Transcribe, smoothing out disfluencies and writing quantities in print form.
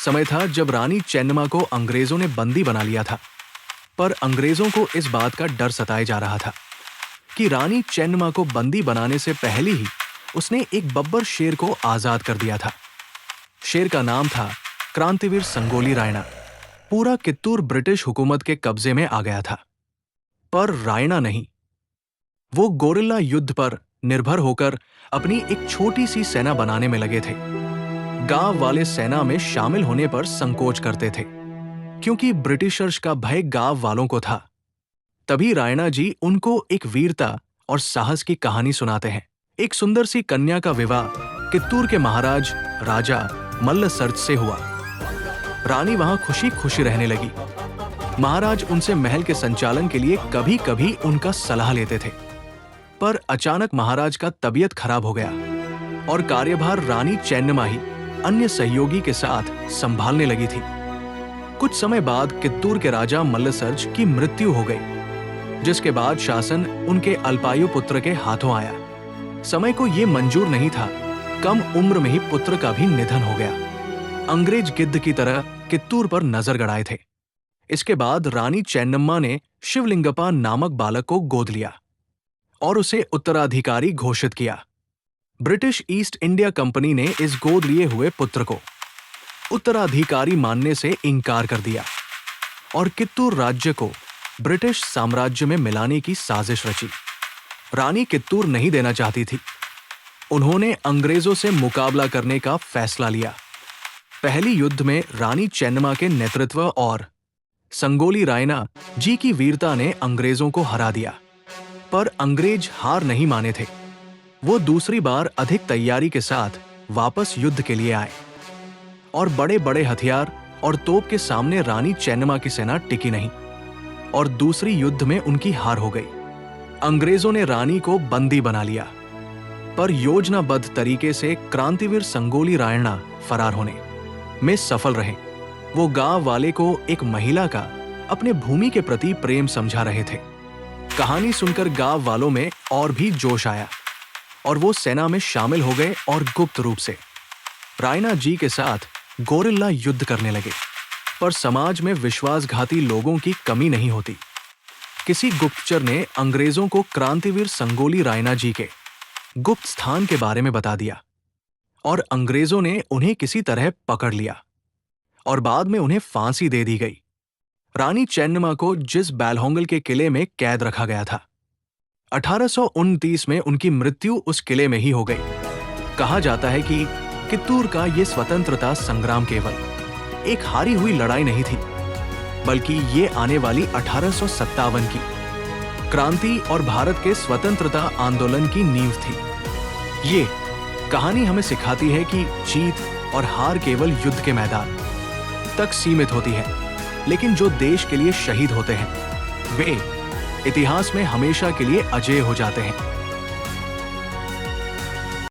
समय था जब रानी चेन्नम्मा को अंग्रेजों ने बंदी बना लिया था, पर अंग्रेजों को इस बात का डर सताए जा रहा था कि रानी चेन्नम्मा को बंदी बनाने से पहले ही उसने एक बब्बर शेर को आजाद कर दिया था। शेर का नाम था क्रांतिवीर संगोली रायणा। पूरा कित्तूर ब्रिटिश हुकूमत के कब्जे में आ गया था, पर रायणा नहीं। वो गोरिल्ला युद्ध पर निर्भर होकर अपनी एक छोटी सी सेना बनाने में लगे थे। गांव वाले सेना में शामिल होने पर संकोच करते थे, क्योंकि ब्रिटिशर्स का भय गांव वालों को था। तभी रायणा जी उनको एक वीरता और साहस की कहानी सुनाते हैं। एक सुंदर सी कन्या का विवाह कित्तूर के महाराज राजा मल्ल सर्च से हुआ। रानी वहां खुशी खुशी रहने लगी। महाराज उनसे महल के संचालन के लिए कभी कभी उनका सलाह लेते थे, पर अचानक महाराज का तबीयत खराब हो गया और कार्यभार रानी चेन्नम्मा ही अन्य सहयोगी के साथ संभालने लगी थी। कुछ समय बाद कित्तूर के राजा मल्लसर्ज की मृत्यु हो गई, जिसके बाद शासन उनके अल्पायु पुत्र के हाथों आया। समय को यह मंजूर नहीं था, कम उम्र में ही पुत्र का भी निधन हो गया। अंग्रेज गिद्ध की तरह कित्तूर पर नजर गड़ाए थे। इसके बाद रानी चेन्नम्मा ने शिवलिंगप्पा नामक बालक को गोद लिया और उसे उत्तराधिकारी घोषित किया। ब्रिटिश ईस्ट इंडिया कंपनी ने इस गोद लिए हुए पुत्र को उत्तराधिकारी मानने से इनकार कर दिया और कित्तूर राज्य को ब्रिटिश साम्राज्य में मिलाने की साजिश रची। रानी कित्तूर नहीं देना चाहती थी। उन्होंने अंग्रेजों से मुकाबला करने का फैसला लिया। पहली युद्ध में रानी चेन्नम्मा के नेतृत्व और संगोली रायणा जी की वीरता ने अंग्रेजों को हरा दिया, पर अंग्रेज हार नहीं माने थे। वो दूसरी बार अधिक तैयारी के साथ वापस युद्ध के लिए आए और बड़े बड़े हथियार और तोप के सामने रानी चेन्नम्मा की सेना टिकी नहीं और दूसरी युद्ध में उनकी हार हो गई। अंग्रेजों ने रानी को बंदी बना लिया, पर योजनाबद्ध तरीके से क्रांतिवीर संगोली रायणा फरार होने में सफल रहे। वो गांव वाले को एक महिला का अपने भूमि के प्रति प्रेम समझा रहे थे। कहानी सुनकर गांव वालों में और भी जोश आया और वो सेना में शामिल हो गए और गुप्त रूप से रायणा जी के साथ गोरिल्ला युद्ध करने लगे। पर समाज में विश्वासघाती लोगों की कमी नहीं होती। किसी गुप्तचर ने अंग्रेजों को क्रांतिवीर संगोली रायणा जी के गुप्त स्थान के बारे में बता दिया और अंग्रेजों ने उन्हें किसी तरह पकड़ लिया और बाद में उन्हें फांसी दे दी गई। रानी चेन्नम्मा को जिस बैलहोंगल के किले में कैद रखा गया था, 1829 में उनकी मृत्यु उस किले में ही हो गई। कहा जाता है कि कित्तूर का ये स्वतंत्रता संग्राम केवल एक हारी हुई लड़ाई नहीं थी, बल्कि ये आने वाली 1857 की क्रांति और भारत के स्वतंत्रता आंदोलन की नींव थी। ये कहानी हमें सिखाती है कि जीत और हार केवल युद्ध के मैदान तक सीमित होती है, लेकिन जो देश के लिए शहीद होते हैं वे इतिहास में हमेशा के लिए अजेय हो जाते हैं।